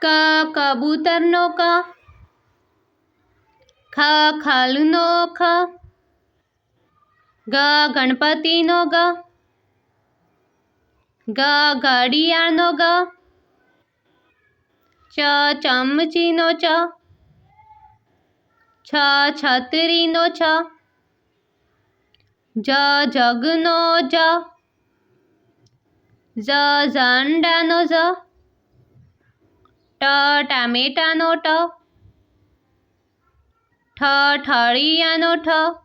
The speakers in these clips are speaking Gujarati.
ક કબૂતરનો ક, ખ ખલનો ખ, ગ ગણપતિનો ગ, ગ ઘડિયાળનો ગ, ચ ચમચીનો ચ, છ છત્રીનો છ, જ જગનો જ, ઝ ઝંડાનો ઝ, ટ ટામેટાનો ટ, ઠ ઠળિયાનો ઠ,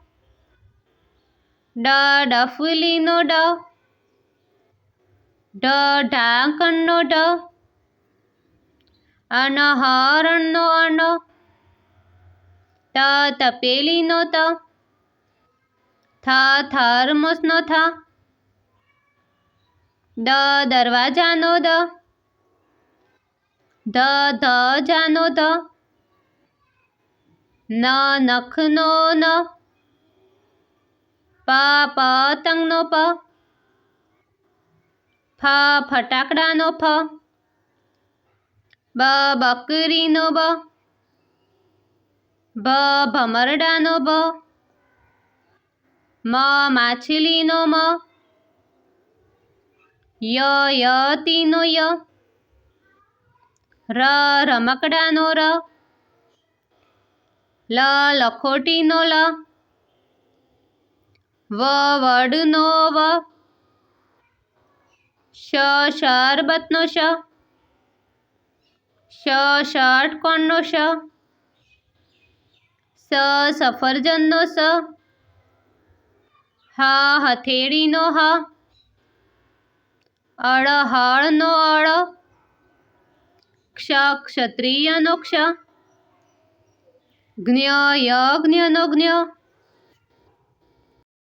ડ ડફલીનો ડ, ઢ ઢાંકણનો ઢ, અન હરણનો અન, ત તપેલીનો ત, થ થર્મોસનો થ, દ દરવાજાનો દ, ધ ધજાનો ધ, ન નખનો ન, પ પતંગનો પ, ફ ફટાકડાનો ફ, બ બકરીનો બ, ભ ભમરડાનો ભ, મ માછલીનો મ, યતીનો ય, ર રમકડાનો ર, લ લખોટીનો લ, વ વડનો વ, શ શરબતનો શ, ષટકોણનો શ, સ સફરજનનો સ, હ હથેળીનો હ, અળ હળનો અળ, ક્ષ ક્ષત્રિયનો ક્ષ, જ્ઞ યજ્ઞનો જ્ઞ,